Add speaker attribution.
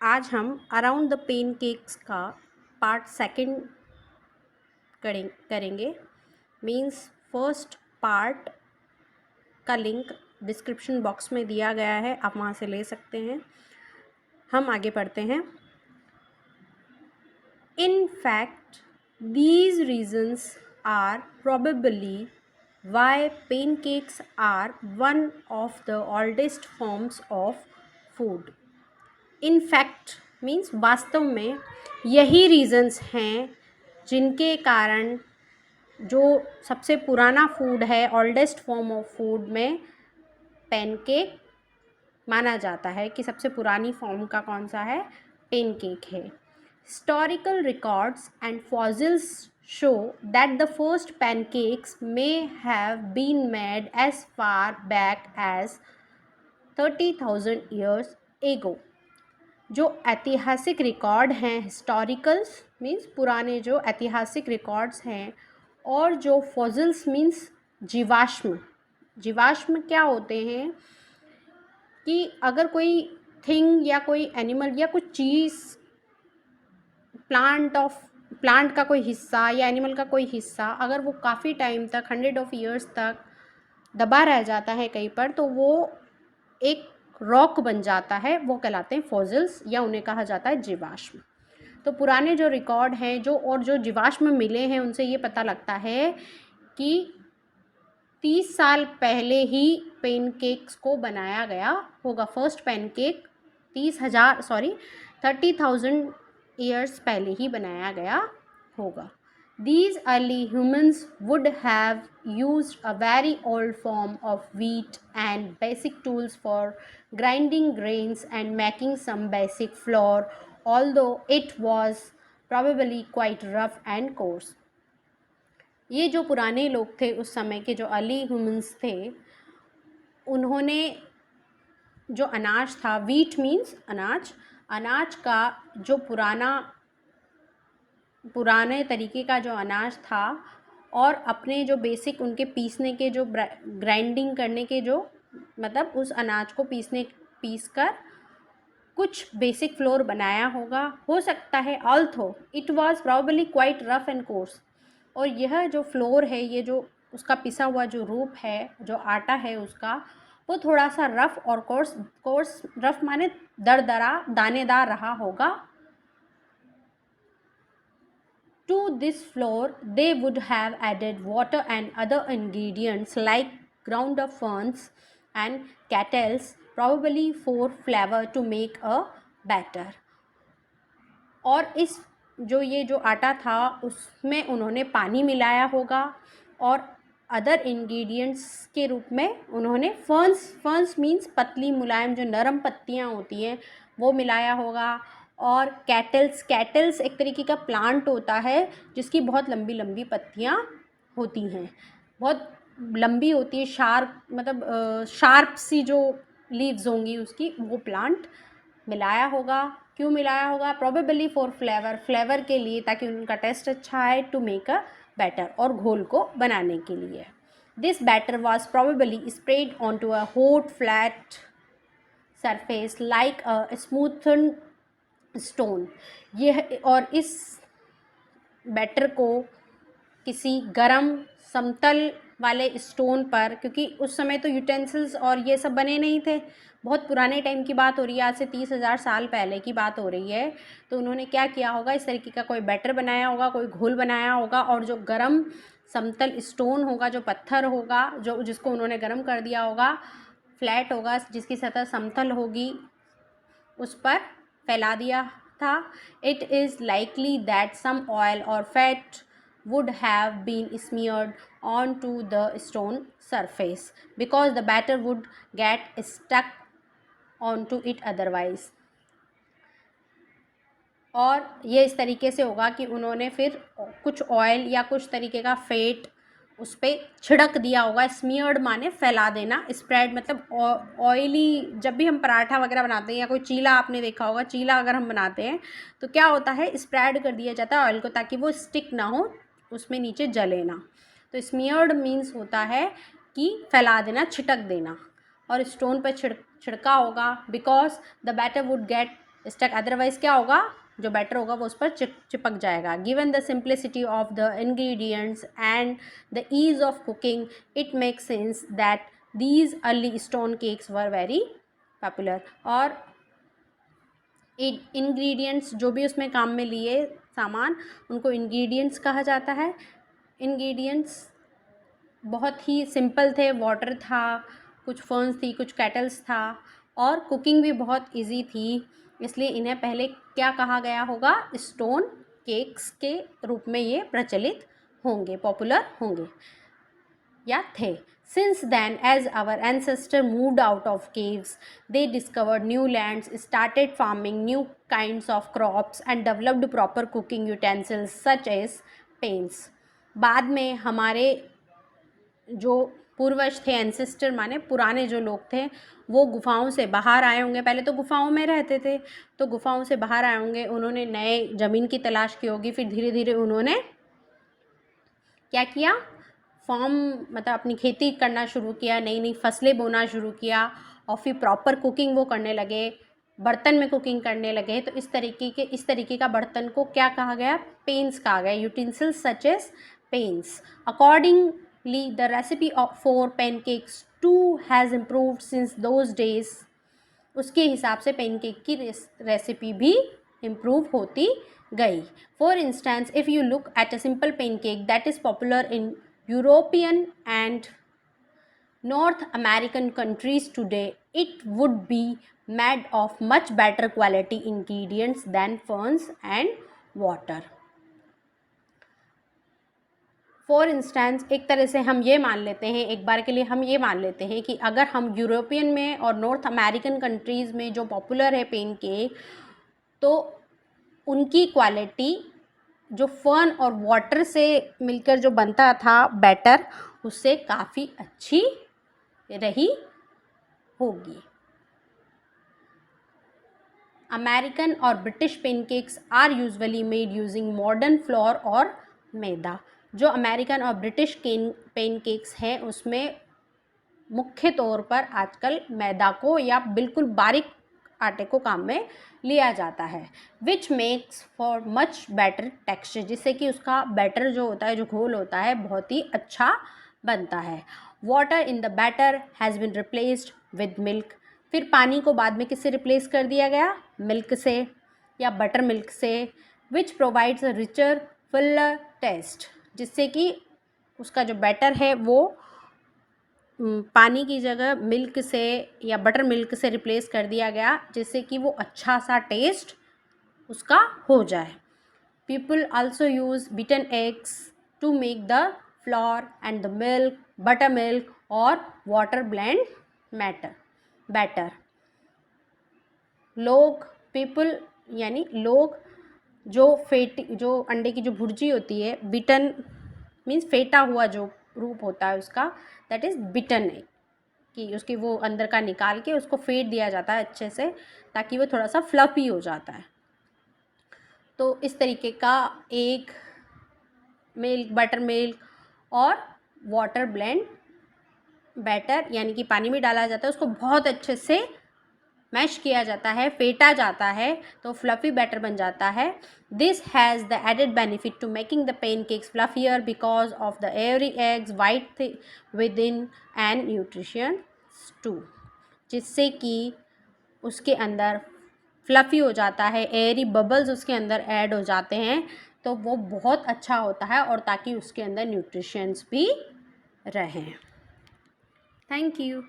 Speaker 1: आज हम around the pancakes का पार्ट सेकंड करेंगे। मीन्स फर्स्ट पार्ट का लिंक डिस्क्रिप्शन बॉक्स में दिया गया है, आप वहाँ से ले सकते हैं। हम आगे पढ़ते हैं। In fact, these reasons are probably why pancakes are one of the oldest forms of food. In fact means वास्तव में यही रीजंस हैं जिनके कारण जो सबसे पुराना फूड है, ओल्डेस्ट फॉर्म ऑफ फूड में पैनकेक माना जाता है कि सबसे पुरानी फॉर्म का कौन सा है, पैनकेक है। Historical records and fossils show that the first pancakes may have been made as far back as 30,000 years ago. जो ऐतिहासिक रिकॉर्ड हैं, हिस्टोरिकल्स मीन्स पुराने जो ऐतिहासिक रिकॉर्ड्स हैं, और जो फॉसिल्स मीन्स जीवाश्म। जीवाश्म क्या होते हैं कि अगर कोई थिंग या कोई एनिमल या कुछ चीज़ प्लांट का कोई हिस्सा या एनिमल का कोई हिस्सा अगर वो काफ़ी टाइम तक 100 ऑफ ईयर्स तक दबा रह जाता है कहीं पर, तो वो एक रॉक बन जाता है, वो कहलाते हैं फॉसिल्स या उन्हें कहा जाता है जीवाश्म। तो पुराने जो रिकॉर्ड हैं जो जीवाश्म मिले हैं उनसे ये पता लगता है कि 30 साल पहले ही पेनकेक्स को बनाया गया होगा। फर्स्ट पैनकेक 30,000 ईयर्स पहले ही बनाया गया होगा। These early humans would have used a very old form of wheat and basic tools for grinding grains and making some basic flour, although it was probably quite rough and coarse. ये जो पुराने लोग थे उस समय के, जो early humans थे, उन्होंने जो अनाज था, वीट मीन्स अनाज का जो पुराने तरीके का जो अनाज था, और अपने जो बेसिक उनके पीसने के जो ग्राइंडिंग करने के जो मतलब उस अनाज को पीस कर कुछ बेसिक फ्लोर बनाया होगा, हो सकता है। Although it was probably quite rough and coarse, और यह जो फ्लोर है, ये जो उसका पिसा हुआ जो रूप है, जो आटा है उसका, वो थोड़ा सा रफ़ और कोर्स रफ़ माने दरदरा दानेदार रहा होगा। To this flour they would have added water and other ingredients like ground up ferns and cattles, probably for flavor to make a batter. और इस ये जो आटा था उसमें उन्होंने पानी मिलाया होगा, और अदर इंग्रेडिएंट्स के रूप में उन्होंने फर्न्स मीन्स पतली मुलायम जो नरम पत्तियाँ होती हैं वो मिलाया होगा, और कैटल्स एक तरीके का प्लांट होता है जिसकी बहुत लंबी लंबी पत्तियाँ होती हैं, बहुत लंबी होती है, शार्प सी जो लीव्स होंगी उसकी, वो प्लांट मिलाया होगा। क्यों मिलाया होगा? प्रोबेबली फॉर फ्लेवर के लिए, ताकि उनका टेस्ट अच्छा आए, टू मेक अ बैटर और घोल को बनाने के लिए। This batter was probably spread on to a hot flat surface like a smoothen stone. और इस बैटर को किसी गरम समतल वाले स्टोन पर, क्योंकि उस समय तो यूटेंसिल्स और ये सब बने नहीं थे, बहुत पुराने टाइम की बात हो रही है, आज से 30,000 साल पहले की बात हो रही है। तो उन्होंने क्या किया होगा, इस तरीके का कोई बैटर बनाया होगा, कोई घोल बनाया होगा, और जो गरम समतल स्टोन होगा, जो पत्थर होगा, जिसको उन्होंने गरम कर दिया होगा, फ्लैट होगा, जिसकी सतह समतल होगी, उस पर फैला दिया था। It is likely that some oil और fat would have been smeared onto the stone surface because the batter would get stuck onto it otherwise. और ये इस तरीके से होगा कि उन्होंने फिर कुछ ऑयल या कुछ तरीके का फैट उस पर छिड़क दिया होगा। स्मीयर्ड माने फैला देना, स्प्रेड मतलब ऑयली। जब भी हम पराठा वगैरह बनाते हैं या कोई चीला आपने देखा होगा, चीला अगर हम बनाते हैं तो क्या होता है, स्प्रेड कर दिया जाता है ऑयल को, ताकि वो स्टिक ना हो, उसमें नीचे जले ना। तो स्मीयर्ड मीन्स होता है कि फैला देना, छिटक देना, और स्टोन पर छिड़का होगा। Because the batter would get stuck, otherwise क्या होगा, जो बैटर होगा वो उस पर चिपक जाएगा. Given the simplicity of the ingredients and the ease of cooking, it makes sense that these early stone cakes were very popular. और इंग्रेडिएंट्स जो भी उसमें काम में लिए सामान, उनको इंग्रेडिएंट्स कहा जाता है. इंग्रेडिएंट्स बहुत ही सिंपल थे. वाटर था, कुछ फर्न्स थी, कुछ केटल्स था, और कुकिंग भी बहुत इजी थी. इसलिए इन्हें पहले क्या कहा गया होगा, स्टोन केक्स के रूप में ये प्रचलित होंगे, पॉपुलर होंगे या थे. Since then, as our ancestors moved out of caves, they discovered new lands, started farming new kinds of crops, and developed proper cooking utensils such as pans. बाद में हमारे जो पूर्वज थे, एंसेस्टर माने पुराने जो लोग थे, वो गुफाओं से बाहर आए होंगे. पहले तो गुफाओं में रहते थे, तो गुफाओं से बाहर आए होंगे, उन्होंने नए ज़मीन की तलाश की होगी. फिर धीरे धीरे उन्होंने क्या किया, फार्म मतलब अपनी खेती करना शुरू किया, नई नई फसलें बोना शुरू किया, और फिर प्रॉपर कुकिंग वो करने लगे, बर्तन में कुकिंग करने लगे. तो इस तरीके का बर्तन को क्या कहा गया, पेन्स कहा गया. Utensils such as pans. Accordingly the recipe for pancakes too has improved since those days. उसके हिसाब से पैनकेक की रेसिपी भी इम्प्रूव होती गई. For instance, if you look at a simple pancake that is popular in European and North American countries today, it would be made of much better quality ingredients than ferns and water. For instance, एक तरह से हम ये मान लेते हैं, एक बार के लिए हम ये मान लेते हैं कि अगर हम यूरोपियन में और नॉर्थ अमेरिकन कंट्रीज़ में जो पॉपुलर है पैनकेक, तो उनकी क्वालिटी जो फर्न और वाटर से मिलकर जो बनता था बैटर, उससे काफ़ी अच्छी रही होगी. अमेरिकन और British pancakes are usually made using modern flour और मैदा. जो अमेरिकन और ब्रिटिश पैनकेक्स हैं उसमें मुख्य तौर पर आजकल मैदा को या बिल्कुल बारीक आटे को काम में लिया जाता है. Which makes for much better texture, जिससे कि उसका बैटर जो होता है, जो घोल होता है, बहुत ही अच्छा बनता है. Water in the batter has been replaced with milk. फिर पानी को बाद में किससे रिप्लेस कर दिया गया, मिल्क से या बटर मिल्क से. Which provides a richer fuller taste, जिससे कि उसका जो बैटर है वो पानी की जगह मिल्क से या बटर मिल्क से रिप्लेस कर दिया गया, जिससे कि वो अच्छा सा टेस्ट उसका हो जाए. People also use beaten eggs to make the flour and the milk, buttermilk और वाटर ब्लेंड बैटर. पीपल यानी लोग जो अंडे की जो भुर्जी होती है, बीटन मीन्स फेटा हुआ जो रूप होता है उसका, दैट इज़ बिटन एग, कि उसकी वो अंदर का निकाल के उसको फेंट दिया जाता है अच्छे से, ताकि वो थोड़ा सा फ्लफी हो जाता है. तो इस तरीके का एग, मिल्क, बटर मिल्क और वाटर ब्लेंड बैटर, यानी कि पानी में डाला जाता है, उसको बहुत अच्छे से मैश किया जाता है, फेंटा जाता है, तो फ्लफ़ी बैटर बन जाता है. This has the added benefit to making the pancakes fluffier because of the every eggs white within and nutrition too, जिससे कि उसके अंदर फ्लफ़ी हो जाता है, एयरी बबल्स उसके अंदर ऐड हो जाते हैं, तो वो बहुत अच्छा होता है, और ताकि उसके अंदर न्यूट्रिशंस भी रहें. Thank you.